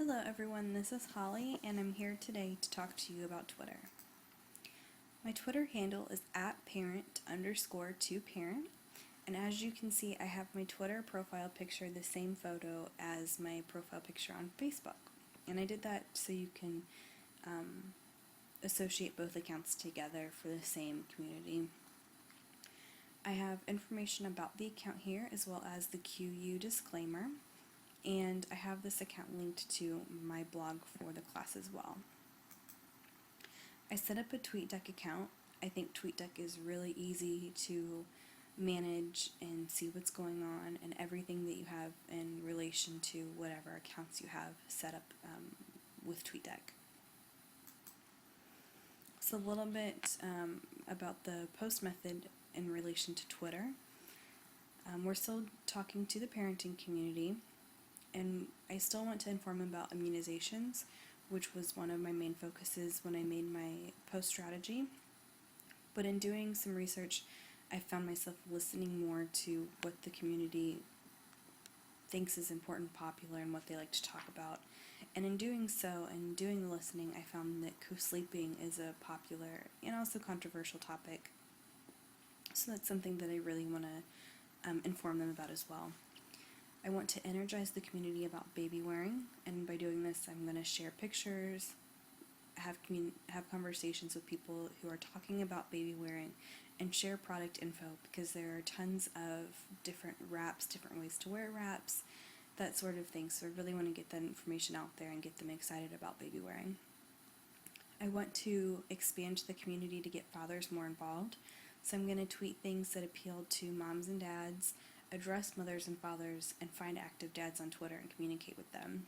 Hello everyone, this is Holly and I'm here today to talk to you about Twitter. My Twitter handle is @parent_2parent, and as you can see I have my Twitter profile picture the same photo as my profile picture on Facebook. And I did that so you can associate both accounts together for the same community. I have information about the account here as well as the QU disclaimer. And I have this account linked to my blog for the class as well. I set up a TweetDeck account. I think TweetDeck is really easy to manage and see what's going on and everything that you have in relation to whatever accounts you have set up with TweetDeck. So a little bit about the post method in relation to Twitter. We're still talking to the parenting community, and I still want to inform about immunizations, which was one of my main focuses when I made my post strategy. But in doing some research, I found myself listening more to what the community thinks is important, popular, and what they like to talk about. And in doing so, and doing the listening, I found that co-sleeping is a popular and also controversial topic. So that's something that I really want to inform them about as well. I want to energize the community about baby wearing, and by doing this I'm going to share pictures, have conversations with people who are talking about baby wearing, and share product info, because there are tons of different wraps, different ways to wear wraps, that sort of thing. So I really want to get that information out there and get them excited about baby wearing. I want to expand the community to get fathers more involved, so I'm going to tweet things that appeal to moms and dads, address mothers and fathers, and find active dads on Twitter and communicate with them.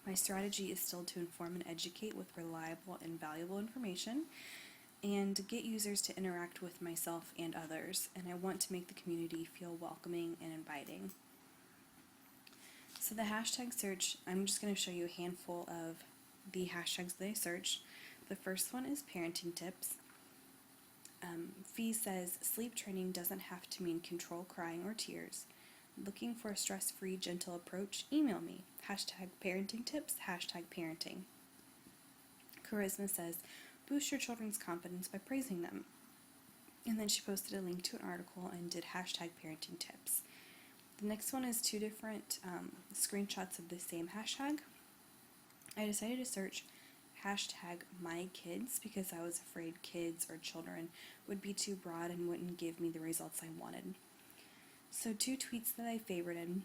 My strategy is still to inform and educate with reliable and valuable information, and get users to interact with myself and others, and I want to make the community feel welcoming and inviting. So the hashtag search, I'm just going to show you a handful of the hashtags that I searched. The first one is parenting tips. Fee says, sleep training doesn't have to mean control crying or tears. Looking for a stress-free, gentle approach? Email me. Hashtag parenting tips, hashtag parenting. Charisma says, boost your children's confidence by praising them. And then she posted a link to an article and did hashtag parenting tips. The next one is two different screenshots of the same hashtag. I decided to search hashtag my kids because I was afraid kids or children would be too broad and wouldn't give me the results I wanted. So two tweets that I favorited.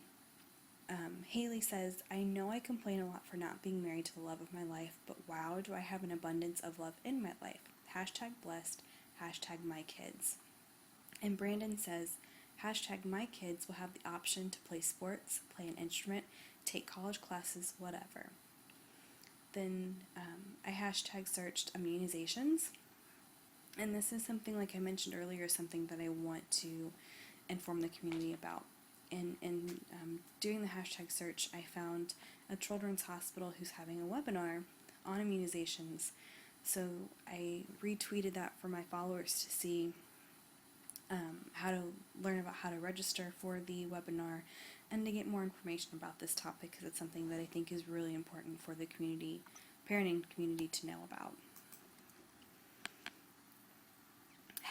Haley says, I know I complain a lot for not being married to the love of my life, but wow, do I have an abundance of love in my life. Hashtag blessed, hashtag my kids. And Brandon says, hashtag my kids will have the option to play sports, play an instrument, take college classes, whatever. Then I hashtag searched immunizations, and this is something, like I mentioned earlier, something that I want to inform the community about. And doing the hashtag search, I found a children's hospital who's having a webinar on immunizations, so I retweeted that for my followers to see how to learn about how to register for the webinar and to get more information about this topic, because it's something that I think is really important for the community, parenting community, to know about.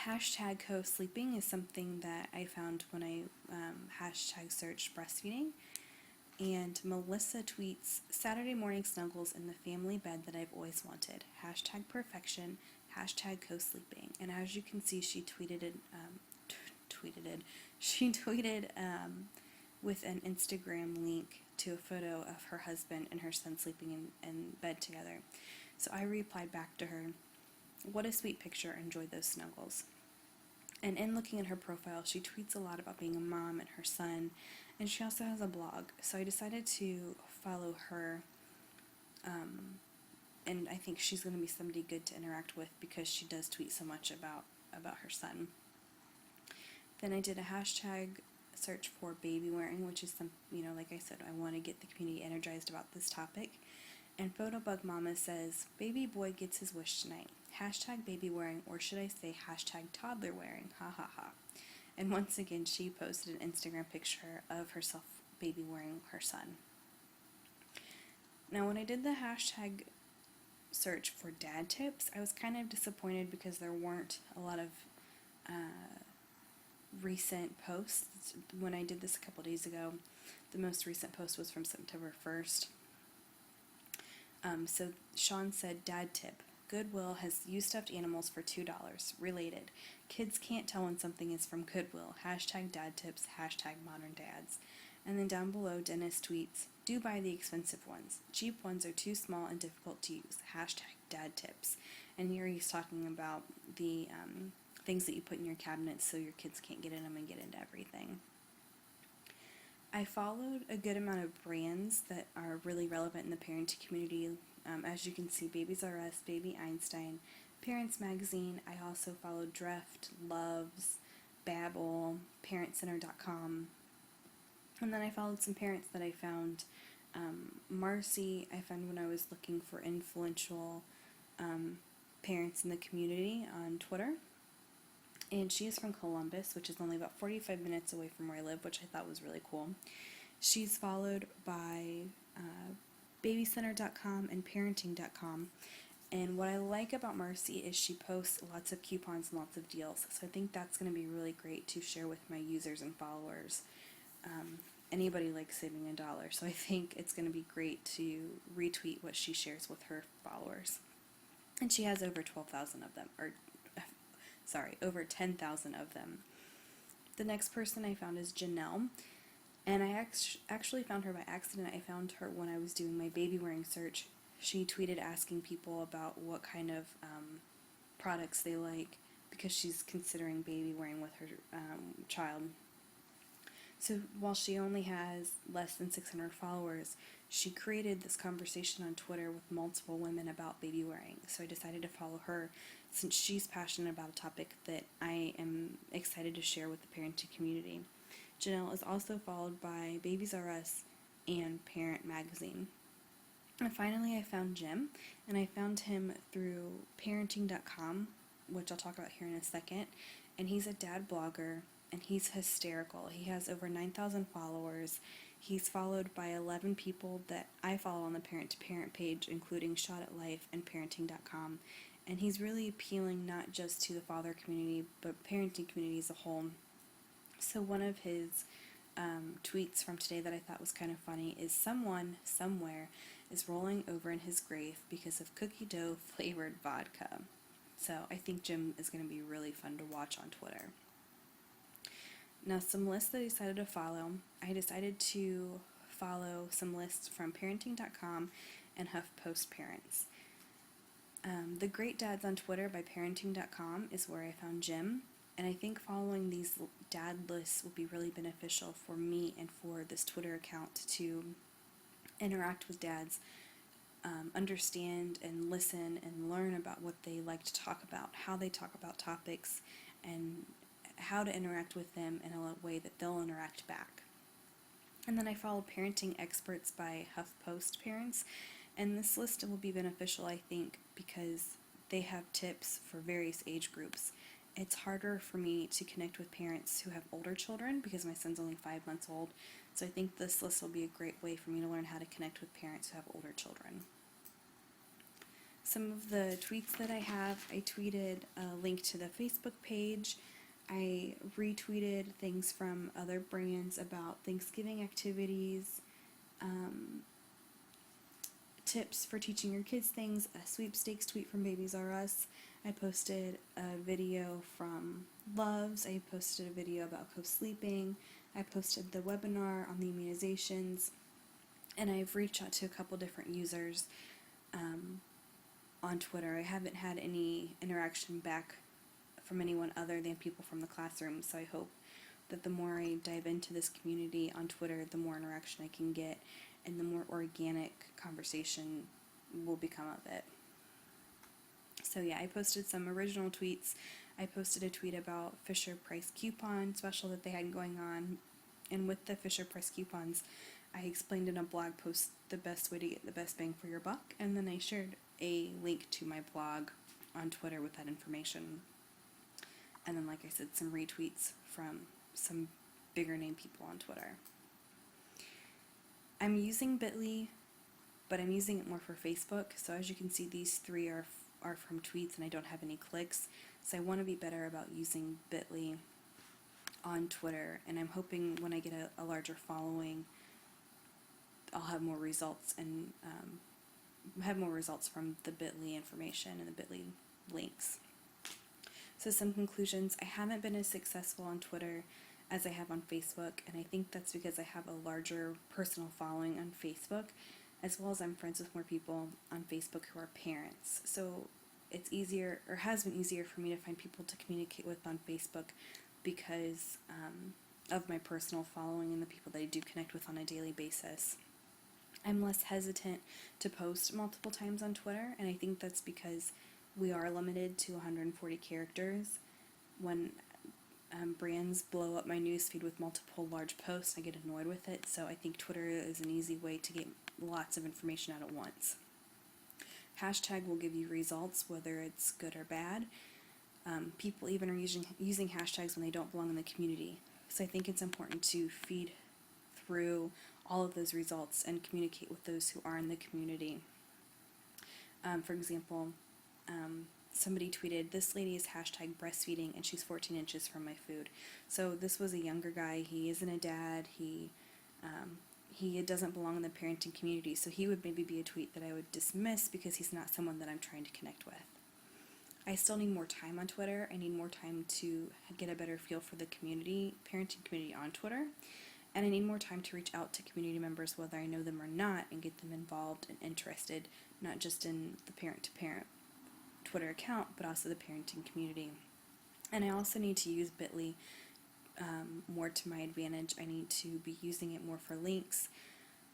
Hashtag co-sleeping is something that I found when I hashtag searched breastfeeding. And Melissa tweets, Saturday morning snuggles in the family bed that I've always wanted. Hashtag perfection, hashtag co-sleeping. And as you can see, she tweeted with an Instagram link to a photo of her husband and her son sleeping in bed together. So I replied back to her, what a sweet picture, enjoyed those snuggles. And in looking at her profile, she tweets a lot about being a mom and her son, and she also has a blog. So I decided to follow her, and I think she's going to be somebody good to interact with because she does tweet so much about her son. Then I did a hashtag search for baby wearing, which is like I said, I want to get the community energized about this topic. And Photobug Mama says, baby boy gets his wish tonight. Hashtag baby wearing, or should I say hashtag toddler wearing, ha ha ha. And once again, she posted an Instagram picture of herself baby wearing her son. Now, when I did the hashtag search for dad tips, I was kind of disappointed because there weren't a lot of recent posts. When I did this a couple days ago, the most recent post was from September 1st. So Sean said, dad tip. Goodwill has used stuffed animals for $2. Related. Kids can't tell when something is from Goodwill. Hashtag dad tips. Hashtag modern dads. And then down below, Dennis tweets, do buy the expensive ones. Cheap ones are too small and difficult to use. Hashtag dad tips. And here he's talking about the things that you put in your cabinets so your kids can't get in them and get into everything. I followed a good amount of brands that are really relevant in the parenting community. As you can see, Babies R Us, Baby Einstein, Parents Magazine. I also followed Dreft, Loves, Babbel, ParentCenter.com. And then I followed some parents that I found. Marcy, I found when I was looking for influential parents in the community on Twitter. And she is from Columbus, which is only about 45 minutes away from where I live, which I thought was really cool. She's followed by BabyCenter.com and Parenting.com. And what I like about Marcy is she posts lots of coupons and lots of deals. So I think that's going to be really great to share with my users and followers. Anybody likes saving $1, so I think it's going to be great to retweet what she shares with her followers. And she has over 12,000 of them, or over 10,000 of them. The next person I found is Janelle, and I actually found her by accident. I found her when I was doing my baby wearing search. She tweeted asking people about what kind of products they like because she's considering baby wearing with her child. So while she only has less than 600 followers, she created this conversation on Twitter with multiple women about baby wearing. So I decided to follow her since she's passionate about a topic that I am excited to share with the parenting community. Janelle is also followed by Babies R Us and Parent Magazine. And finally I found Jim, and I found him through Parenting.com, which I'll talk about here in a second, and he's a dad blogger. And he's hysterical. He has over 9,000 followers. He's followed by 11 people that I follow on the Parent to Parent page, including Shot at Life and Parenting.com. And he's really appealing not just to the father community, but parenting community as a whole. So one of his tweets from today that I thought was kind of funny is someone, somewhere, is rolling over in his grave because of cookie dough flavored vodka. So I think Jim is going to be really fun to watch on Twitter. Now, some lists that I decided to follow. I decided to follow some lists from Parenting.com and HuffPost Parents. The Great Dads on Twitter by Parenting.com is where I found Jim, and I think following these dad lists will be really beneficial for me and for this Twitter account to interact with dads, understand and listen and learn about what they like to talk about, how they talk about topics, and how to interact with them in a way that they'll interact back. And then I follow Parenting Experts by HuffPost Parents, and this list will be beneficial, I think, because they have tips for various age groups. It's harder for me to connect with parents who have older children because my son's only 5 months old, so I think this list will be a great way for me to learn how to connect with parents who have older children. Some of the tweets that I have, I tweeted a link to the Facebook page. I retweeted things from other brands about Thanksgiving activities, tips for teaching your kids things, a sweepstakes tweet from Babies R Us. I posted a video from Loves. I posted a video about co-sleeping. I posted the webinar on the immunizations. And I've reached out to a couple different users on Twitter. I haven't had any interaction back from anyone other than people from the classroom, so I hope that the more I dive into this community on Twitter, the more interaction I can get and the more organic conversation will become of it. So yeah, I posted some original tweets. I posted a tweet about Fisher-Price coupon special that they had going on, and with the Fisher-Price coupons, I explained in a blog post the best way to get the best bang for your buck, and then I shared a link to my blog on Twitter with that information. And then, like I said, some retweets from some bigger name people on Twitter. I'm using Bitly but I'm using it more for Facebook. So as you can see, these three are from tweets, and I don't have any clicks. So I want to be better about using Bitly on Twitter, and I'm hoping when I get a larger following, I'll have more results and have more results from the Bitly information and the Bitly links. So some conclusions: I haven't been as successful on Twitter as I have on Facebook, and I think that's because I have a larger personal following on Facebook, as well as I'm friends with more people on Facebook who are parents. So it's easier, or has been easier, for me to find people to communicate with on Facebook because of my personal following and the people that I do connect with on a daily basis. I'm less hesitant to post multiple times on Twitter, and I think that's because we are limited to 140 characters. When brands blow up my newsfeed with multiple large posts, I get annoyed with it, so I think Twitter is an easy way to get lots of information out at once. Hashtag will give you results, whether it's good or bad. People even are using hashtags when they don't belong in the community. So I think it's important to feed through all of those results and communicate with those who are in the community. For example, somebody tweeted, "This lady is hashtag breastfeeding and she's 14 inches from my food." So this was a younger guy. He isn't a dad. He doesn't belong in the parenting community. So he would maybe be a tweet that I would dismiss because he's not someone that I'm trying to connect with. I still need more time on Twitter. I need more time to get a better feel for the community, parenting community on Twitter. And I need more time to reach out to community members, whether I know them or not, and get them involved and interested, not just in the parent-to-parent Twitter account, but also the parenting community. And I also need to use Bitly more to my advantage. I need to be using it more for links.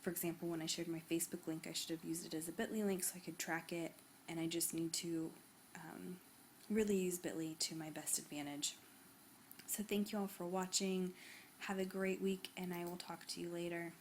For example, when I shared my Facebook link, I should have used it as a Bitly link so I could track it, and I just need to really use Bitly to my best advantage. So thank you all for watching. Have a great week, and I will talk to you later.